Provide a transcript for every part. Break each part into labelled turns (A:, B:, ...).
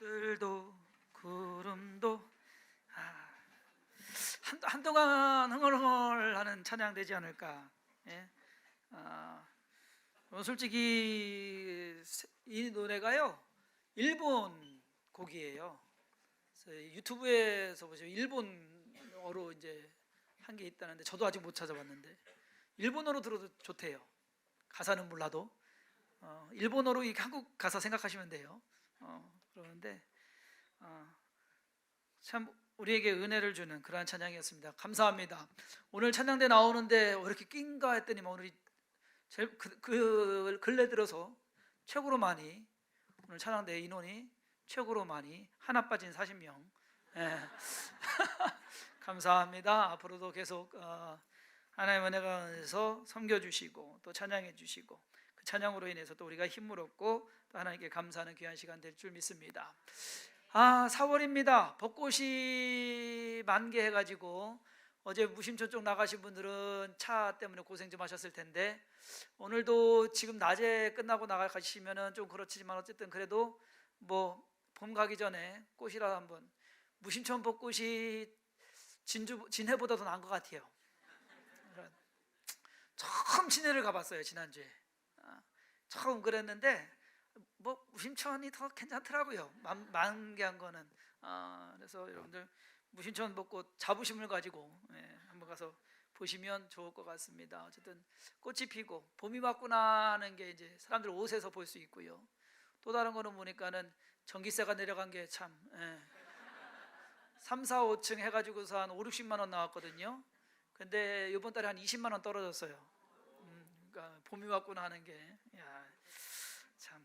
A: 들도 구름도 한동안 흥얼흥얼하는 찬양 되지 않을까. 예? 솔직히 이 노래가요 일본 곡이에요. 그래서 유튜브에서 보시면 일본어로 이제 한 게 있다는데 저도 아직 못 찾아봤는데 일본어로 들어도 좋대요. 가사는 몰라도 일본어로 이 한국 가사 생각하시면 돼요. 그러는데 참 우리에게 은혜를 주는 그러한 찬양이었습니다. 감사합니다. 오늘 찬양대 나오는데 왜 이렇게 낀가 했더니 오늘 근래 들어서 최고로 많이, 오늘 찬양대 인원이 최고로 많이, 하나 빠진 40명. 예. 감사합니다. 앞으로도 계속 하나님의 은혜가 은혜에서 섬겨주시고 또 찬양해 주시고 그 찬양으로 인해서 또 우리가 힘을 얻고 또 하나님께 감사하는 귀한 시간 될 줄 믿습니다. 4월입니다. 벚꽃이 만개해가지고 어제 무심초 쪽 나가신 분들은 차 때문에 고생 좀 하셨을 텐데 오늘도 지금 낮에 끝나고 나가시면은 좀 그렇지만 어쨌든 그래도 뭐 봄 가기 전에 꽃이라 한번, 무심천 벚꽃이 진해보다 더 나은 것 같아요. 처음 진해를 가봤어요. 지난주에 처음 그랬는데 뭐 무심천이 더 괜찮더라고요. 만개한 거는. 그래서 여러분들 무심천 벚꽃 자부심을 가지고 한번 가서 보시면 좋을 것 같습니다. 어쨌든 꽃이 피고 봄이 왔구나 하는 게 이제 사람들 옷에서 볼 수 있고요. 또 다른 거는 보니까는 전기세가 내려간 게 참 3, 4, 5층 해가지고서 한 5, 60만 원 나왔거든요. 근데 이번 달에 한 20만 원 떨어졌어요. 그러니까 봄이 왔구나 하는 게 참.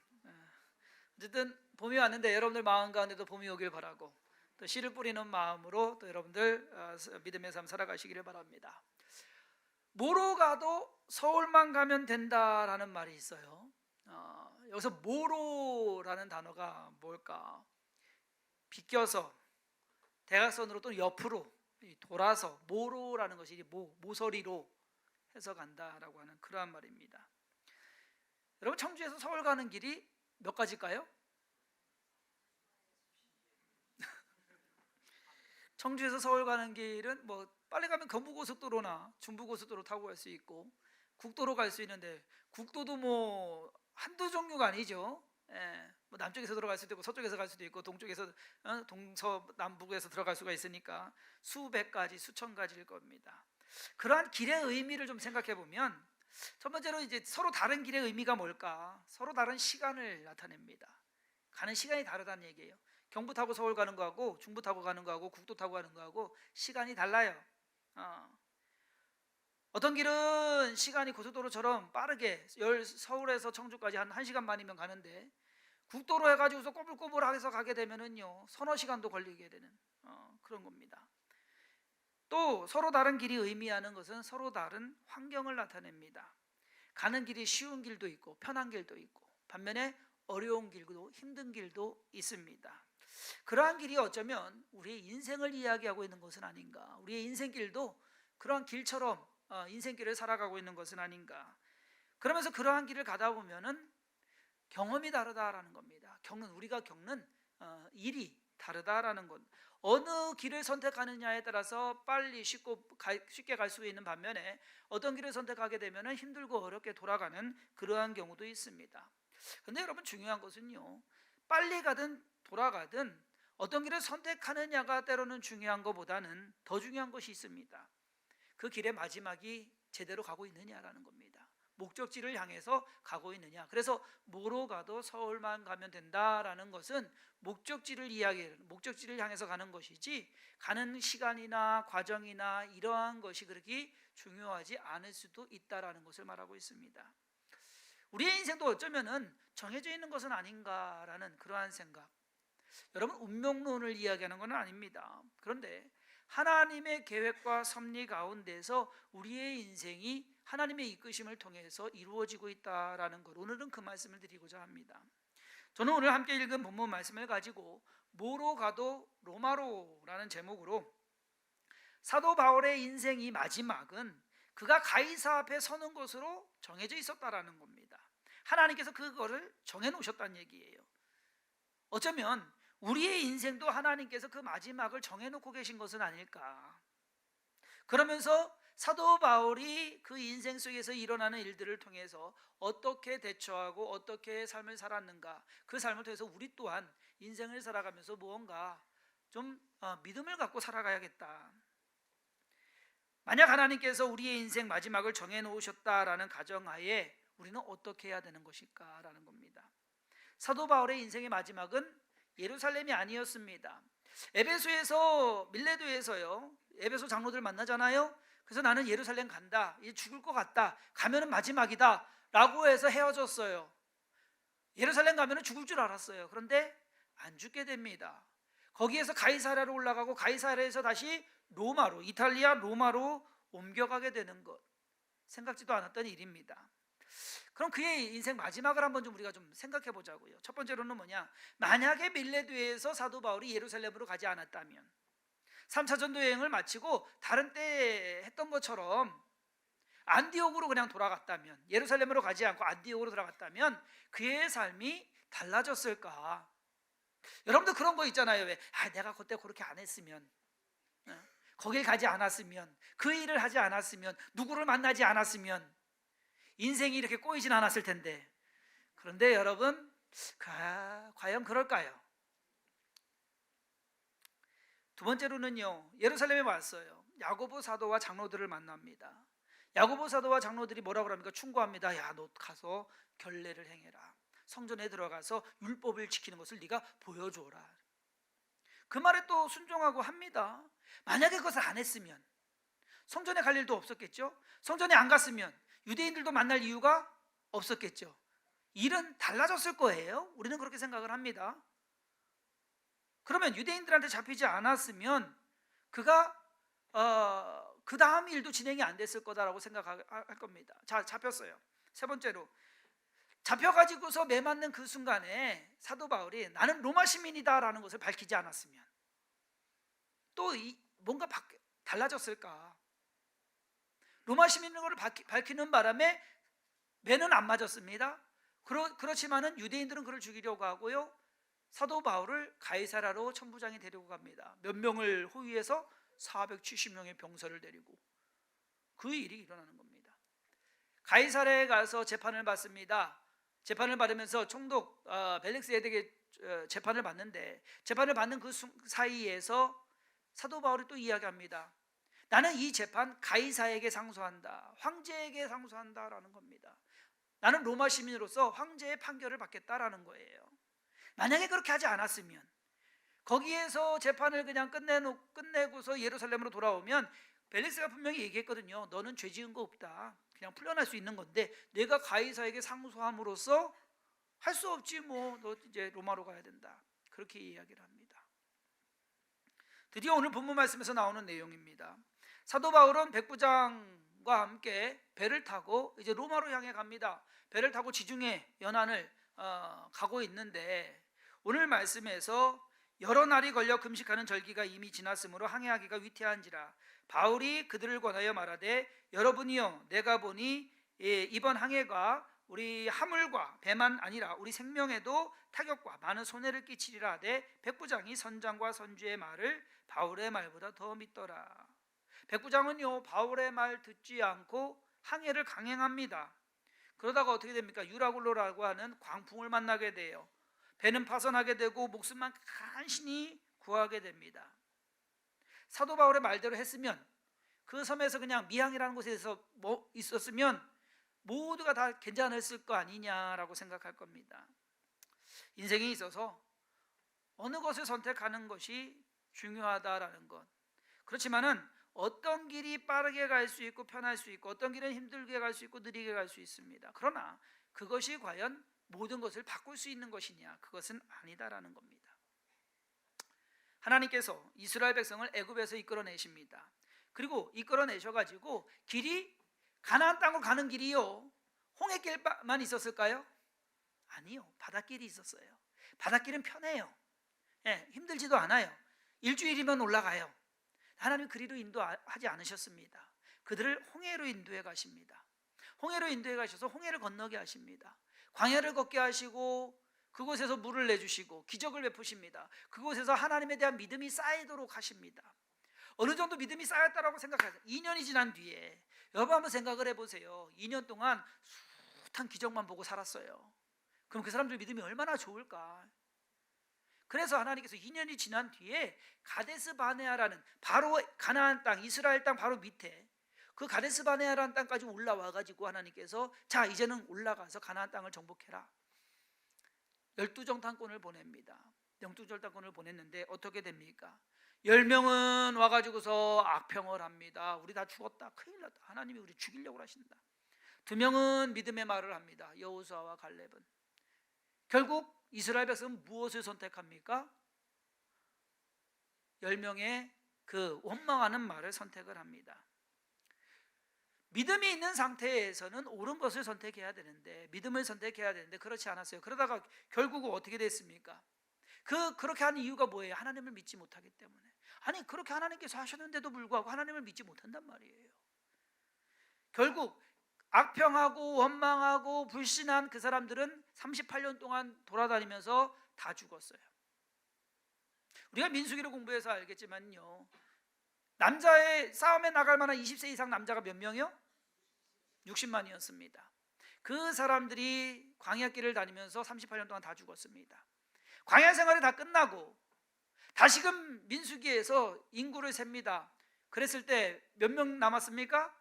A: 어쨌든 봄이 왔는데 여러분들 마음 가운데도 봄이 오길 바라고 또 씨를 뿌리는 마음으로 또 여러분들 믿음의 삶 살아가시기를 바랍니다. 뭐로 가도 서울만 가면 된다라는 말이 있어요. 여기서 뭐로라는 단어가 뭘까? 비껴서 대각선으로 또는 옆으로 돌아서 뭐로라는 것이 모서리로 해서 간다라고 하는 그러한 말입니다. 여러분, 청주에서 서울 가는 길이 몇 가지일까요? 청주에서 서울 가는 길은 뭐 빨리 가면 경부고속도로나 중부고속도로 타고 갈 수 있고 국도로 갈 수 있는데 국도도 뭐 한두 종류가 아니죠. 뭐 남쪽에서 들어갈 수도 있고 서쪽에서 갈 수도 있고 동쪽에서 동서남북에서 들어갈 수가 있으니까 수백 가지 수천 가지일 겁니다. 그러한 길의 의미를 좀 생각해 보면 첫 번째로 이제 서로 다른 길의 의미가 뭘까? 서로 다른 시간을 나타냅니다. 가는 시간이 다르다는 얘기예요. 경부 타고 서울 가는 거하고 중부 타고 가는 거하고 국도 타고 가는 거하고 시간이 달라요. 어떤 길은 시간이 고속도로처럼 빠르게 서울에서 청주까지 한 1시간 반이면 가는데 국도로 해가지고서 꼬불꼬불해서 가게 되면은요 서너 시간도 걸리게 되는 그런 겁니다. 또 서로 다른 길이 의미하는 것은 서로 다른 환경을 나타냅니다. 가는 길이 쉬운 길도 있고 편한 길도 있고 반면에 어려운 길도 힘든 길도 있습니다. 그러한 길이 어쩌면 우리의 인생을 이야기하고 있는 것은 아닌가, 우리의 인생길도 그러한 길처럼 인생길을 살아가고 있는 것은 아닌가. 그러면서 그러한 길을 가다 보면은 경험이 다르다라는 겁니다. 우리가 겪는 일이 다르다라는 것. 어느 길을 선택하느냐에 따라서 빨리 쉽게 갈 수 있는 반면에 어떤 길을 선택하게 되면 힘들고 어렵게 돌아가는 그러한 경우도 있습니다. 그런데 여러분, 중요한 것은요 빨리 가든 돌아가든 어떤 길을 선택하느냐가 때로는 중요한 것보다는 더 중요한 것이 있습니다. 그 길의 마지막이 제대로 가고 있느냐라는 겁니다. 목적지를 향해서 가고 있느냐. 그래서 뭐로 가도 서울만 가면 된다라는 것은 목적지를 향해서 가는 것이지 가는 시간이나 과정이나 이러한 것이 그렇게 중요하지 않을 수도 있다라는 것을 말하고 있습니다. 우리의 인생도 어쩌면은 정해져 있는 것은 아닌가라는 그러한 생각. 여러분, 운명론을 이야기하는 것은 아닙니다. 그런데 하나님의 계획과 섭리 가운데서 우리의 인생이 하나님의 이끄심을 통해서 이루어지고 있다라는 것, 오늘은 그 말씀을 드리고자 합니다. 저는 오늘 함께 읽은 본문 말씀을 가지고 뭐로 가도 로마로라는 제목으로 사도 바울의 인생이 마지막은 그가 가이사 앞에 서는 것으로 정해져 있었다라는 겁니다. 하나님께서 그거를 정해놓으셨다는 얘기예요. 어쩌면 우리의 인생도 하나님께서 그 마지막을 정해놓고 계신 것은 아닐까. 그러면서 사도 바울이 그 인생 속에서 일어나는 일들을 통해서 어떻게 대처하고 어떻게 삶을 살았는가, 그 삶을 통해서 우리 또한 인생을 살아가면서 무언가 좀 믿음을 갖고 살아가야겠다. 만약 하나님께서 우리의 인생 마지막을 정해놓으셨다라는 가정하에 우리는 어떻게 해야 되는 것일까라는 겁니다. 사도 바울의 인생의 마지막은 예루살렘이 아니었습니다. 에베소에서, 밀레도에서요, 에베소 장로들 만나잖아요. 그래서 나는 예루살렘 간다, 이제 죽을 것 같다, 가면은 마지막이다 라고 해서 헤어졌어요. 예루살렘 가면은 죽을 줄 알았어요. 그런데 안 죽게 됩니다. 거기에서 가이사랴로 올라가고 가이사랴에서 다시 로마로, 이탈리아 로마로 옮겨가게 되는 것, 생각지도 않았던 일입니다. 그럼 그의 인생 마지막을 한번 좀 우리가 좀 생각해 보자고요. 첫 번째로는 뭐냐, 만약에 밀레도에서 사도 바울이 예루살렘으로 가지 않았다면, 3차 전도 여행을 마치고 다른 때 했던 것처럼 안디옥으로 그냥 돌아갔다면, 예루살렘으로 가지 않고 안디옥으로 돌아갔다면 그의 삶이 달라졌을까? 여러분들 그런 거 있잖아요. 왜? 내가 그때 그렇게 안 했으면, 거길 가지 않았으면, 그 일을 하지 않았으면, 누구를 만나지 않았으면 인생이 이렇게 꼬이진 않았을 텐데. 그런데 여러분, 과연 그럴까요? 두 번째로는요, 예루살렘에 왔어요. 야고보 사도와 장로들을 만납니다. 야고보 사도와 장로들이 뭐라고 합니까? 충고합니다. 야, 너 가서 결례를 행해라. 성전에 들어가서 율법을 지키는 것을 네가 보여줘라. 그 말에 또 순종하고 합니다. 만약에 그것을 안 했으면 성전에 갈 일도 없었겠죠. 성전에 안 갔으면 유대인들도 만날 이유가 없었겠죠. 일은 달라졌을 거예요. 우리는 그렇게 생각을 합니다. 그러면 유대인들한테 잡히지 않았으면 그가 그 다음 일도 진행이 안 됐을 거다라고 생각할 겁니다. 자, 잡혔어요. 세 번째로, 잡혀가지고서 매맞는 그 순간에 사도 바울이 나는 로마 시민이다라는 것을 밝히지 않았으면 또 뭔가 달라졌을까? 로마 시민인 것을 밝히는 바람에 매는 안 맞았습니다. 그렇지만은 유대인들은 그를 죽이려고 하고요, 사도 바울을 가이사랴로 천부장이 데리고 갑니다. 몇 명을 호위해서 470명의 병사를 데리고 그 일이 일어나는 겁니다. 가이사랴에 가서 재판을 받습니다. 재판을 받으면서 총독 벨릭스 에덱의 재판을 받는데, 재판을 받는 그 사이에서 사도 바울이 또 이야기합니다. 나는 이 재판 가이사에게 상소한다, 황제에게 상소한다라는 겁니다. 나는 로마 시민으로서 황제의 판결을 받겠다라는 거예요. 만약에 그렇게 하지 않았으면, 거기에서 재판을 그냥 끝내고서 예루살렘으로 돌아오면 벨릭스가 분명히 얘기했거든요. 너는 죄 지은 거 없다, 그냥 풀려날 수 있는 건데 내가 가이사에게 상소함으로써 할 수 없지, 뭐 너 이제 로마로 가야 된다, 그렇게 이야기를 합니다. 드디어 오늘 본문 말씀에서 나오는 내용입니다. 사도 바울은 백부장과 함께 배를 타고 이제 로마로 향해 갑니다. 배를 타고 지중해 연안을 가고 있는데, 오늘 말씀에서 여러 날이 걸려 금식하는 절기가 이미 지났으므로 항해하기가 위태한지라 바울이 그들을 권하여 말하되, 여러분이여, 내가 보니 이번 항해가 우리 하물과 배만 아니라 우리 생명에도 타격과 많은 손해를 끼치리라 하되, 백부장이 선장과 선주의 말을 바울의 말보다 더 믿더라. 백부장은요, 바울의 말 듣지 않고 항해를 강행합니다. 그러다가 어떻게 됩니까? 유라굴로라고 하는 광풍을 만나게 돼요. 배는 파손하게 되고 목숨만 간신히 구하게 됩니다. 사도 바울의 말대로 했으면, 그 섬에서 그냥 미항이라는 곳에서 있었으면 모두가 다 괜찮았을 거 아니냐라고 생각할 겁니다. 인생에 있어서 어느 것을 선택하는 것이 중요하다라는 것, 그렇지만은 어떤 길이 빠르게 갈 수 있고 편할 수 있고, 어떤 길은 힘들게 갈 수 있고 느리게 갈 수 있습니다. 그러나 그것이 과연 모든 것을 바꿀 수 있는 것이냐? 그것은 아니다라는 겁니다. 하나님께서 이스라엘 백성을 애굽에서 이끌어내십니다. 그리고 이끌어내셔가지고 길이 가나안 땅으로 가는 길이요, 홍해길만 있었을까요? 아니요, 바닷길이 있었어요. 바닷길은 편해요. 힘들지도 않아요. 일주일이면 올라가요. 하나님 그리로 인도하지 않으셨습니다. 그들을 홍해로 인도해 가십니다. 홍해로 인도해 가셔서 홍해를 건너게 하십니다. 광야를 걷게 하시고 그곳에서 물을 내주시고 기적을 베푸십니다. 그곳에서 하나님에 대한 믿음이 쌓이도록 하십니다. 어느 정도 믿음이 쌓였다라고 생각하세요. 2년이 지난 뒤에 여러분 한번 생각을 해보세요. 2년 동안 숱한 기적만 보고 살았어요. 그럼 그 사람들 믿음이 얼마나 좋을까? 그래서 하나님께서 2년이 지난 뒤에 가데스 바네아라는 바로 가나안 땅, 이스라엘 땅 바로 밑에 그 가데스 바네아라는 땅까지 올라와 가지고 하나님께서 자 이제는 올라가서 가나안 땅을 정복해라. 12정탐꾼을 보냅니다. 12정탐꾼을 보냈는데 어떻게 됩니까? 10명은 와가지고서 악평을 합니다. 우리 다 죽었다, 큰일 났다, 하나님이 우리 죽이려고 하신다. 2명은 믿음의 말을 합니다. 여호수아와 갈렙은. 결국 이스라엘 백성은 무엇을 선택합니까? 10명의 그 원망하는 말을 선택을 합니다. 믿음이 있는 상태에서는 옳은 것을 선택해야 되는데, 믿음을 선택해야 되는데 그렇지 않았어요. 그러다가 결국은 어떻게 됐습니까? 그렇게 하는 이유가 뭐예요? 하나님을 믿지 못하기 때문에. 아니 그렇게 하나님께서 하셨는데도 불구하고 하나님을 믿지 못한단 말이에요. 결국 악평하고 원망하고 불신한 그 사람들은 38년 동안 돌아다니면서 다 죽었어요. 우리가 민수기를 공부해서 알겠지만요, 남자의 싸움에 나갈 만한 20세 이상 남자가 몇 명이요? 60만이었습니다. 그 사람들이 광야길을 다니면서 38년 동안 다 죽었습니다. 광야 생활이 다 끝나고 다시금 민수기에서 인구를 셉니다. 그랬을 때 몇 명 남았습니까?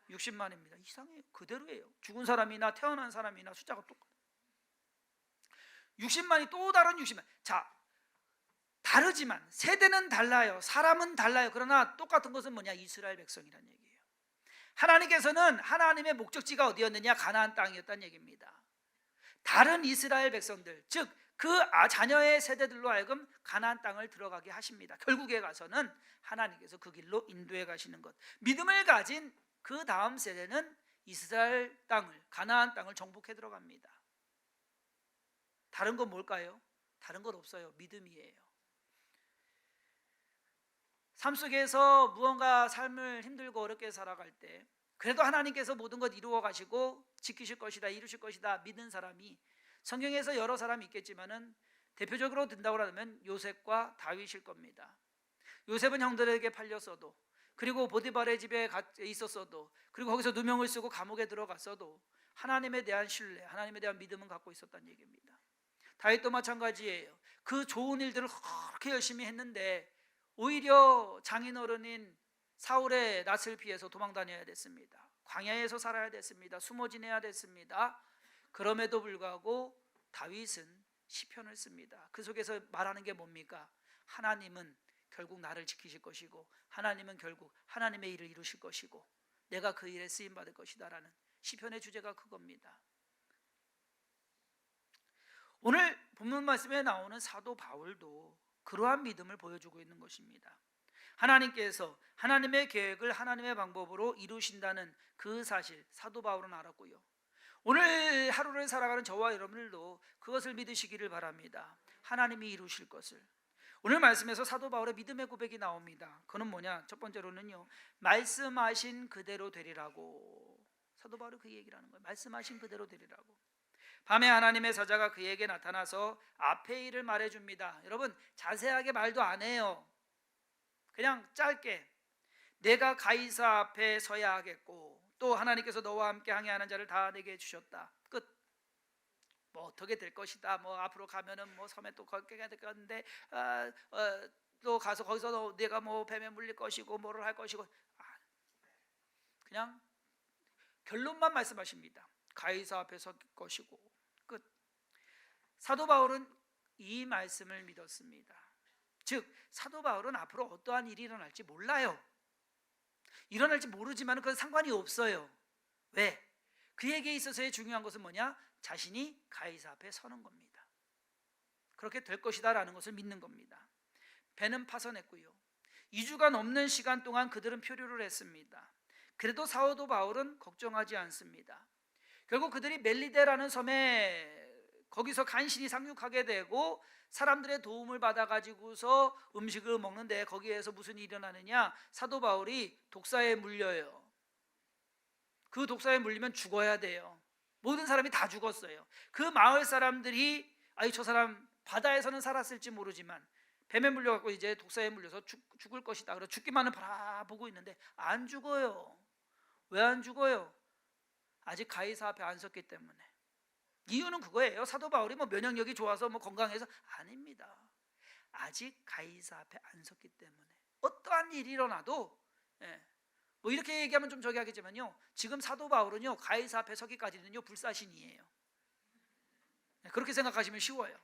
A: 60만입니다. 이상해요. 그대로예요. 죽은 사람이나 태어난 사람이나 숫자가 똑같아요. 60만이 또 다른 60만. 자, 다르지만 세대는 달라요. 사람은 달라요. 그러나 똑같은 것은 뭐냐? 이스라엘 백성이라는 얘기예요. 하나님께서는 하나님의 목적지가 어디였느냐? 가나안 땅이었다는 얘기입니다. 다른 이스라엘 백성들, 즉 그 자녀의 세대들로 하여금 가나안 땅을 들어가게 하십니다. 결국에 가서는 하나님께서 그 길로 인도해 가시는 것. 믿음을 가진 그 다음 세대는 이스라엘 땅을, 가나안 땅을 정복해 들어갑니다. 다른 건 뭘까요? 다른 건 없어요. 믿음이에요. 삶 속에서 무언가 삶을 힘들고 어렵게 살아갈 때 그래도 하나님께서 모든 것 이루어 가시고 지키실 것이다, 이루실 것이다 믿는 사람이, 성경에서 여러 사람이 있겠지만은 대표적으로 든다고 하면 요셉과 다윗일 겁니다. 요셉은 형들에게 팔렸어도, 그리고 보디발의 집에 있었어도, 그리고 거기서 누명을 쓰고 감옥에 들어갔어도 하나님에 대한 신뢰, 하나님에 대한 믿음은 갖고 있었다는 얘기입니다. 다윗도 마찬가지예요. 그 좋은 일들을 그렇게 열심히 했는데 오히려 장인어른인 사울의 낯을 피해서 도망 다녀야 됐습니다. 광야에서 살아야 됐습니다. 숨어 지내야 됐습니다. 그럼에도 불구하고 다윗은 시편을 씁니다. 그 속에서 말하는 게 뭡니까? 하나님은 결국 나를 지키실 것이고, 하나님은 결국 하나님의 일을 이루실 것이고, 내가 그 일에 쓰임 받을 것이다 라는 시편의 주제가 그겁니다. 오늘 본문 말씀에 나오는 사도 바울도 그러한 믿음을 보여주고 있는 것입니다. 하나님께서 하나님의 계획을 하나님의 방법으로 이루신다는 그 사실 사도 바울은 알았고요. 오늘 하루를 살아가는 저와 여러분들도 그것을 믿으시기를 바랍니다. 하나님이 이루실 것을. 오늘 말씀에서 사도 바울의 믿음의 고백이 나옵니다. 그는 뭐냐? 첫 번째로는요, 말씀하신 그대로 되리라고. 사도 바울이 그 얘기를 하는 거예요. 말씀하신 그대로 되리라고. 밤에 하나님의 사자가 그에게 나타나서 앞의 일을 말해줍니다. 여러분, 자세하게 말도 안 해요. 그냥 짧게 내가 가이사 앞에 서야 하겠고, 또 하나님께서 너와 함께 항해하는 자를 다 내게 주셨다. 끝. 뭐 어떻게 될 것이다. 뭐 앞으로 가면은 뭐 섬에 또 걷게 될 건데, 또 가서 거기서 내가 뭐 뱀에 물릴 것이고 뭐를 할 것이고, 그냥 결론만 말씀하십니다. 가이사 앞에 설 것이고 끝. 사도 바울은 이 말씀을 믿었습니다. 즉 사도 바울은 앞으로 어떠한 일이 일어날지 몰라요. 일어날지 모르지만 그건 상관이 없어요. 왜? 그에게 있어서의 중요한 것은 뭐냐? 자신이 가이사 앞에 서는 겁니다. 그렇게 될 것이다 라는 것을 믿는 겁니다. 배는 파선했고요. 2주가 넘는 시간 동안 그들은 표류를 했습니다. 그래도 사도 바울은 걱정하지 않습니다. 결국 그들이 멜리데라는 섬에 거기서 간신히 상륙하게 되고 사람들의 도움을 받아가지고서 음식을 먹는데, 거기에서 무슨 일이 일어나느냐? 사도 바울이 독사에 물려요. 그 독사에 물리면 죽어야 돼요. 모든 사람이 다 죽었어요. 그 마을 사람들이 아이 저 사람 바다에서는 살았을지 모르지만 뱀에 물려갖고 이제 독사에 물려서 죽을 것이다. 그래서 죽기만을 바라보고 있는데 안 죽어요. 왜 안 죽어요? 아직 가이사 앞에 안 섰기 때문에. 이유는 그거예요. 사도 바울이 뭐 면역력이 좋아서 뭐 건강해서 아닙니다. 아직 가이사 앞에 안 섰기 때문에 어떠한 일이 일어나도 뭐 이렇게 얘기하면 좀 저기 하겠지만요, 지금 사도 바울은요 가이사 앞에 서기까지는요 불사신이에요. 그렇게 생각하시면 쉬워요.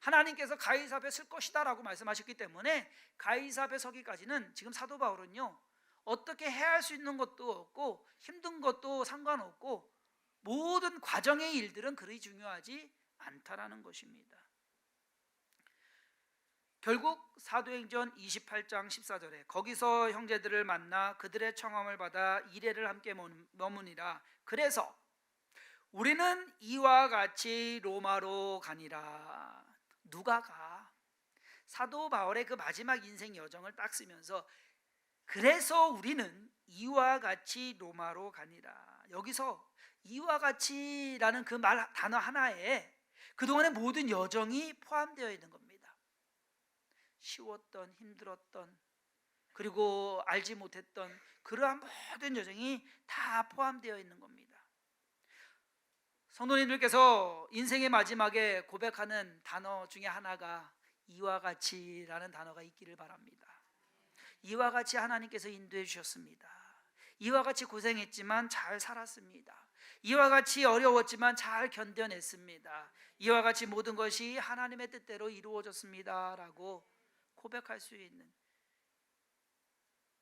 A: 하나님께서 가이사 앞에 설 것이다 라고 말씀하셨기 때문에 가이사 앞에 서기까지는 지금 사도 바울은요 어떻게 해야 할 수 있는 것도 없고 힘든 것도 상관없고 모든 과정의 일들은 그리 중요하지 않다라는 것입니다. 결국 사도행전 28장 14절에 거기서 형제들을 만나 그들의 청함을 받아 이레를 함께 머무니라. 그래서 우리는 이와 같이 로마로 가니라. 누가 가? 사도 바울의 그 마지막 인생 여정을 딱 쓰면서 그래서 우리는 이와 같이 로마로 가니라. 여기서 이와 같이라는 그 단어 하나에 그동안의 모든 여정이 포함되어 있는 겁니다. 쉬웠던, 힘들었던, 그리고 알지 못했던 그러한 모든 여정이 다 포함되어 있는 겁니다. 성도님들께서 인생의 마지막에 고백하는 단어 중에 하나가 이와 같이라는 단어가 있기를 바랍니다. 이와 같이 하나님께서 인도해 주셨습니다. 이와 같이 고생했지만 잘 살았습니다. 이와 같이 어려웠지만 잘 견뎌냈습니다. 이와 같이 모든 것이 하나님의 뜻대로 이루어졌습니다 라고 고백할 수 있는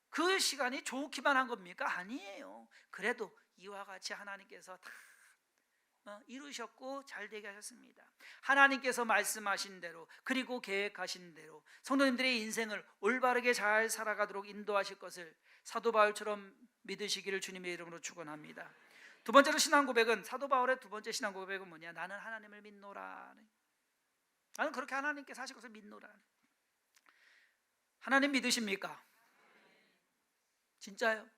A: 그 시간이 좋기만 한 겁니까? 아니에요. 그래도 이와 같이 하나님께서 다 이루셨고 잘 되게 하셨습니다. 하나님께서 말씀하신 대로 그리고 계획하신 대로 성도님들의 인생을 올바르게 잘 살아가도록 인도하실 것을 사도 바울처럼 믿으시기를 주님의 이름으로 축원합니다. 두 번째로 신앙 고백은, 사도 바울의 두 번째 신앙 고백은 뭐냐? 나는 하나님을 믿노라. 나는 그렇게 하나님께서 하실 것을 믿노라. 하나님 믿으십니까? 진짜요?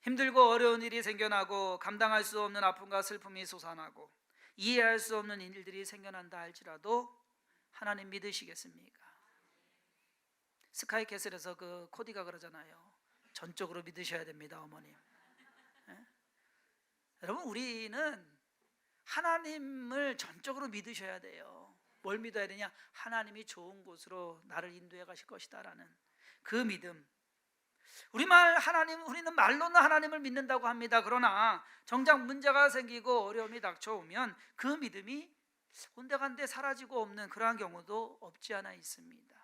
A: 힘들고 어려운 일이 생겨나고 감당할 수 없는 아픔과 슬픔이 솟아나고 이해할 수 없는 일들이 생겨난다 할지라도 하나님 믿으시겠습니까? 스카이캐슬에서 그 코디가 그러잖아요. 전적으로 믿으셔야 됩니다, 어머님. 여러분, 우리는 하나님을 전적으로 믿으셔야 돼요. 뭘 믿어야 되냐? 하나님이 좋은 곳으로 나를 인도해 가실 것이다 라는 그 믿음. 우리는 말로는 하나님을 믿는다고 합니다. 그러나 정작 문제가 생기고 어려움이 닥쳐오면 그 믿음이 온데간데 사라지고 없는 그러한 경우도 없지 않아 있습니다.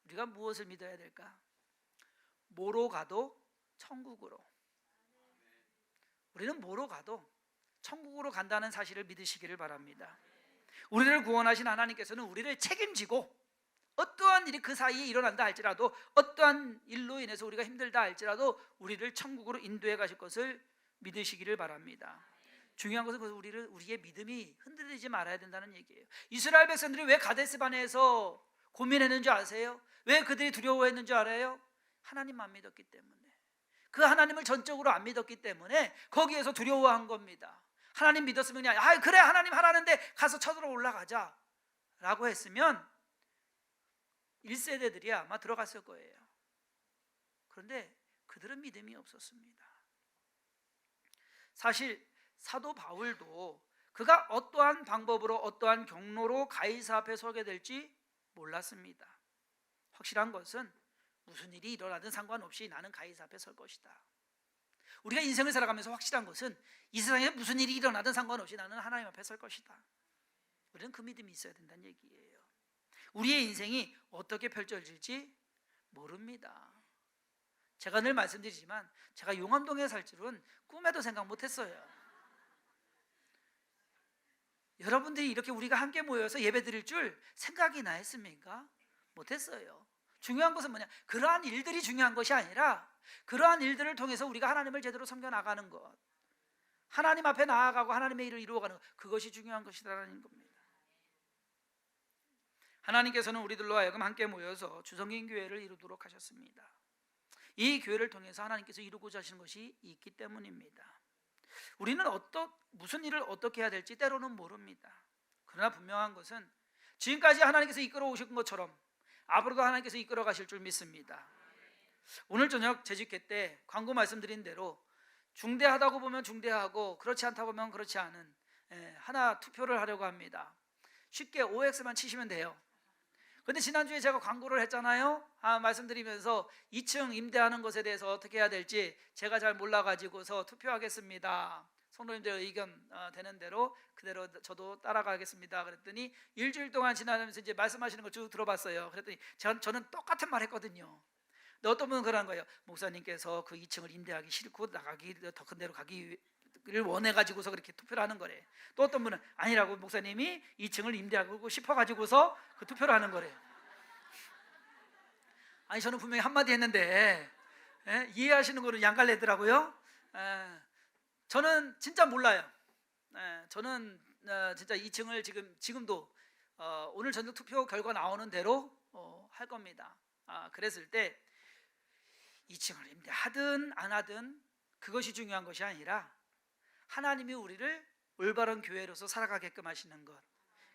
A: 우리가 무엇을 믿어야 될까? 뭐로 가도 천국으로. 우리는 뭐로 가도 천국으로 간다는 사실을 믿으시기를 바랍니다. 우리를 구원하신 하나님께서는 우리를 책임지고 어떠한 일이 그 사이에 일어난다 할지라도, 어떠한 일로 인해서 우리가 힘들다 할지라도 우리를 천국으로 인도해 가실 것을 믿으시기를 바랍니다. 중요한 것은 우리의 믿음이 흔들리지 말아야 된다는 얘기예요. 이스라엘 백성들이 왜 가데스바네에서 고민했는지 아세요? 왜 그들이 두려워했는지 알아요? 하나님만 믿었기 때문에. 그 하나님을 전적으로 안 믿었기 때문에 거기에서 두려워한 겁니다. 하나님 믿었으면 그냥 그래 하나님 하라는데 가서 쳐들어 올라가자 라고 했으면 1세대들이 아마 들어갔을 거예요. 그런데 그들은 믿음이 없었습니다. 사실 사도 바울도 그가 어떠한 방법으로 어떠한 경로로 가이사 앞에 서게 될지 몰랐습니다. 확실한 것은 무슨 일이 일어나든 상관없이 나는 가이사 앞에 설 것이다. 우리가 인생을 살아가면서 확실한 것은 이 세상에 무슨 일이 일어나든 상관없이 나는 하나님 앞에 설 것이다. 우리는 그 믿음이 있어야 된다는 얘기예요. 우리의 인생이 어떻게 펼쳐질지 모릅니다. 제가 늘 말씀드리지만 제가 용암동에 살 줄은 꿈에도 생각 못했어요. 여러분들이 이렇게 우리가 함께 모여서 예배 드릴 줄 생각이나 했습니까? 못했어요. 중요한 것은 뭐냐? 그러한 일들이 중요한 것이 아니라 그러한 일들을 통해서 우리가 하나님을 제대로 섬겨나가는 것, 하나님 앞에 나아가고 하나님의 일을 이루어가는 것, 그것이 중요한 것이라는 겁니다. 하나님께서는 우리들로 하여금 함께 모여서 주성긴 교회를 이루도록 하셨습니다. 이 교회를 통해서 하나님께서 이루고자 하시는 것이 있기 때문입니다. 우리는 무슨 일을 어떻게 해야 될지 때로는 모릅니다. 그러나 분명한 것은 지금까지 하나님께서 이끌어 오신 것처럼 앞으로도 하나님께서 이끌어 가실 줄 믿습니다. 오늘 저녁 재직회 때 광고 말씀드린 대로 중대하다고 보면 중대하고 그렇지 않다 보면 그렇지 않은 하나 투표를 하려고 합니다. 쉽게 OX만 치시면 돼요. 근데 지난주에 제가 광고를 했잖아요. 말씀드리면서 2층 임대하는 것에 대해서 어떻게 해야 될지 제가 잘 몰라가지고서 투표하겠습니다. 성도님들 의견 되는 대로 그대로 저도 따라가겠습니다. 그랬더니 일주일 동안 지나면서 이제 말씀하시는 걸 쭉 들어봤어요. 그랬더니 저는 똑같은 말 했거든요. 근데 어떤 분은 그런 거예요. 목사님께서 그 2층을 임대하기 싫고 나가기 더 큰 데로 가기를 원해가지고서 그렇게 투표를 하는 거래. 또 어떤 분은 아니라고, 목사님이 2층을 임대하고 싶어가지고서 그 투표를 하는 거래. 아니 저는 분명히 한마디 했는데 이해하시는 거는 양갈래더라고요. 저는 진짜 몰라요. 저는 진짜 2층을 지금도 오늘 저녁 투표 결과 나오는 대로 할 겁니다. 그랬을 때 2층을 임대하든 안 하든 그것이 중요한 것이 아니라 하나님이 우리를 올바른 교회로서 살아가게끔 하시는 것,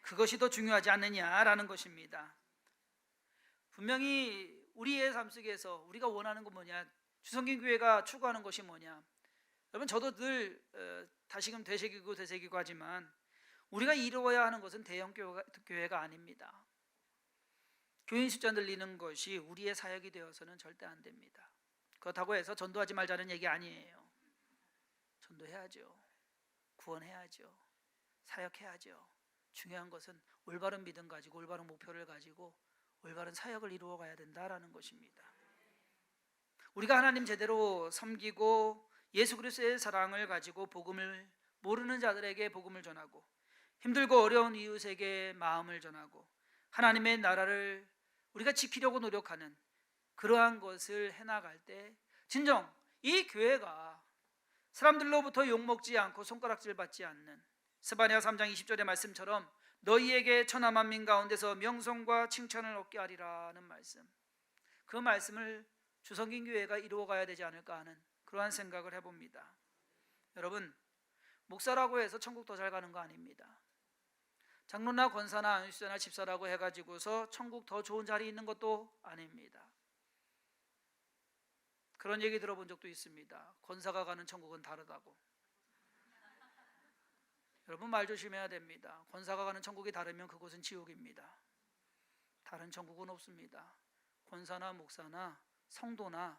A: 그것이 더 중요하지 않느냐라는 것입니다. 분명히 우리의 삶 속에서 우리가 원하는 건 뭐냐, 주성긴 교회가 추구하는 것이 뭐냐. 여러분 저도 늘 다시금 되새기고 하지만 우리가 이루어야 하는 것은 대형 교회가 아닙니다. 교인 숫자 늘리는 것이 우리의 사역이 되어서는 절대 안 됩니다. 그렇다고 해서 전도하지 말자는 얘기 아니에요. 전도해야죠. 구원해야죠. 사역해야죠. 중요한 것은 올바른 믿음 가지고 올바른 목표를 가지고 올바른 사역을 이루어 가야 된다라는 것입니다. 우리가 하나님 제대로 섬기고 예수 그리스도의 사랑을 가지고 복음을 모르는 자들에게 복음을 전하고 힘들고 어려운 이웃에게 마음을 전하고 하나님의 나라를 우리가 지키려고 노력하는 그러한 것을 해나갈 때 진정 이 교회가 사람들로부터 욕먹지 않고 손가락질 받지 않는 스바냐 3장 20절의 말씀처럼 너희에게 천하 만민 가운데서 명성과 칭찬을 얻게 하리라는 말씀, 그 말씀을 주성긴 교회가 이루어가야 되지 않을까 하는 그러한 생각을 해봅니다. 여러분 목사라고 해서 천국 더 잘 가는 거 아닙니다. 장로나 권사나 안수자나 집사라고 해가지고서 천국 더 좋은 자리에 있는 것도 아닙니다. 그런 얘기 들어본 적도 있습니다. 권사가 가는 천국은 다르다고. 여러분 말 조심해야 됩니다. 권사가 가는 천국이 다르면 그곳은 지옥입니다. 다른 천국은 없습니다. 권사나 목사나 성도나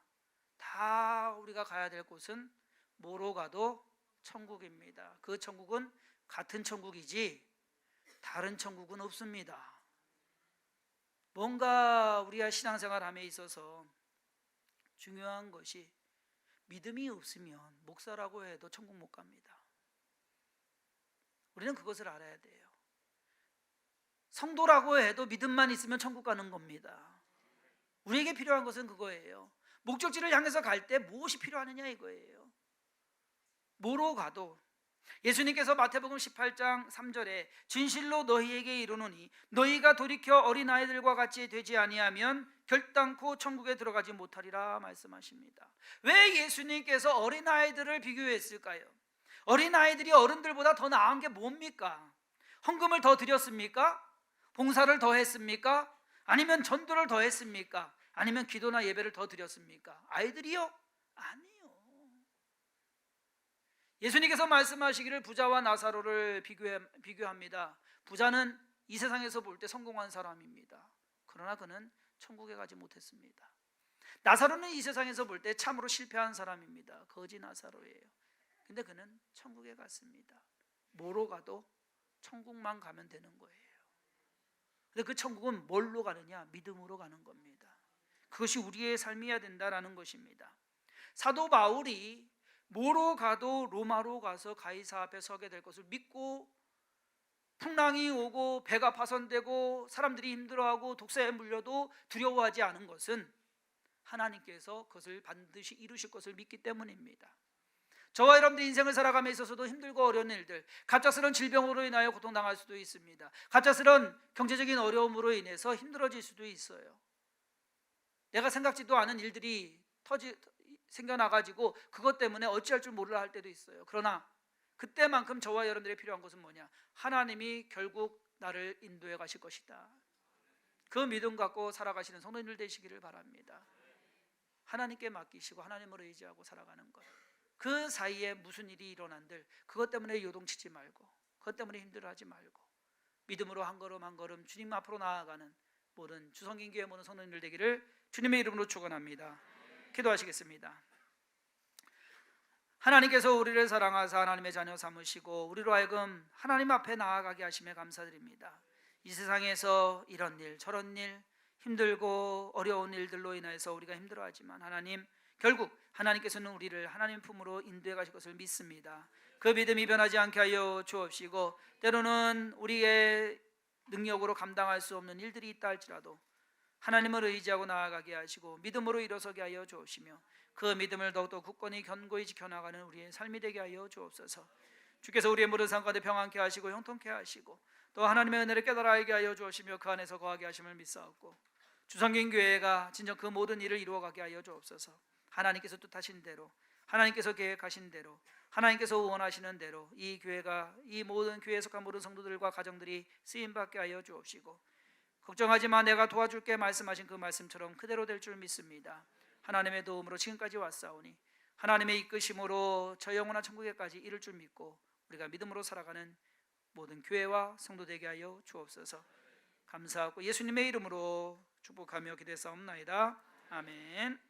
A: 다 우리가 가야 될 곳은 뭐로 가도 천국입니다. 그 천국은 같은 천국이지 다른 천국은 없습니다. 뭔가 우리가 신앙생활함에 있어서 중요한 것이 믿음이 없으면 목사라고 해도 천국 못 갑니다. 우리는 그것을 알아야 돼요. 성도라고 해도 믿음만 있으면 천국 가는 겁니다. 우리에게 필요한 것은 그거예요. 목적지를 향해서 갈 때 무엇이 필요하느냐 이거예요. 뭐로 가도 예수님께서 마태복음 18장 3절에 진실로 너희에게 이르노니 너희가 돌이켜 어린아이들과 같이 되지 아니하면 결단코 천국에 들어가지 못하리라 말씀하십니다. 왜 예수님께서 어린아이들을 비교했을까요? 어린아이들이 어른들보다 더 나은 게 뭡니까? 헌금을 더 드렸습니까? 봉사를 더 했습니까? 아니면 전도를 더 했습니까? 아니면 기도나 예배를 더 드렸습니까? 아이들이요? 아니요. 예수님께서 말씀하시기를 부자와 나사로를 비교합니다. 부자는 이 세상에서 볼 때 성공한 사람입니다. 그러나 그는 천국에 가지 못했습니다. 나사로는 이 세상에서 볼 때 참으로 실패한 사람입니다. 거지 나사로예요. 근데 그는 천국에 갔습니다. 뭐로 가도 천국만 가면 되는 거예요. 근데 그 천국은 뭘로 가느냐? 믿음으로 가는 겁니다. 그것이 우리의 삶이어야 된다라는 것입니다. 사도 바울이 뭐로 가도 로마로 가서 가이사 앞에 서게 될 것을 믿고 풍랑이 오고 배가 파손되고 사람들이 힘들어하고 독사에 물려도 두려워하지 않은 것은 하나님께서 그것을 반드시 이루실 것을 믿기 때문입니다. 저와 여러분들 인생을 살아감에 있어서도 힘들고 어려운 일들, 갑작스러운 질병으로 인하여 고통당할 수도 있습니다. 갑작스러운 경제적인 어려움으로 인해서 힘들어질 수도 있어요. 내가 생각지도 않은 일들이 생겨나가지고 그것 때문에 어찌할 줄 모르라 할 때도 있어요. 그러나 그때만큼 저와 여러분들이 필요한 것은 뭐냐? 하나님이 결국 나를 인도해 가실 것이다. 그 믿음 갖고 살아가시는 성도님들 되시기를 바랍니다. 하나님께 맡기시고 하나님을 의지하고 살아가는 것. 그 사이에 무슨 일이 일어난들 그것 때문에 요동치지 말고, 그것 때문에 힘들어하지 말고, 믿음으로 한 걸음 한 걸음 주님 앞으로 나아가는 모든 주성긴교회 모든 성도님들 되기를 주님의 이름으로 축원합니다. 기도하시겠습니다. 하나님께서 우리를 사랑하사 하나님의 자녀 삼으시고 우리로 하여금 하나님 앞에 나아가게 하심에 감사드립니다. 이 세상에서 이런 일 저런 일 힘들고 어려운 일들로 인해서 우리가 힘들어하지만 하나님, 결국 하나님께서는 우리를 하나님 품으로 인도해 가실 것을 믿습니다. 그 믿음이 변하지 않게 하여 주옵시고, 때로는 우리의 능력으로 감당할 수 없는 일들이 있다 할지라도 하나님을 의지하고 나아가게 하시고 믿음으로 일어서게 하여 주옵시며, 그 믿음을 더욱더 굳건히 견고히 지켜나가는 우리의 삶이 되게 하여 주옵소서. 주께서 우리의 모든 삶 가운데 평안케 하시고 형통케 하시고 또 하나님의 은혜를 깨달아 알게 하여 주옵시며 그 안에서 거하게 하심을 믿사옵고, 주성긴교회가 진정 그 모든 일을 이루어가게 하여 주옵소서. 하나님께서 뜻하신 대로, 하나님께서 계획하신 대로, 하나님께서 원하시는 대로 이 교회가, 이 모든 교회에 속한 모든 성도들과 가정들이 쓰임받게 하여 주옵시고, 걱정하지 마 내가 도와줄게 말씀하신 그 말씀처럼 그대로 될 줄 믿습니다. 하나님의 도움으로 지금까지 왔사오니 하나님의 이끄심으로 저 영원한 천국에까지 이를 줄 믿고 우리가 믿음으로 살아가는 모든 교회와 성도 되게 하여 주옵소서. 감사하고 예수님의 이름으로 축복하며 기도했사옵나이다. 아멘.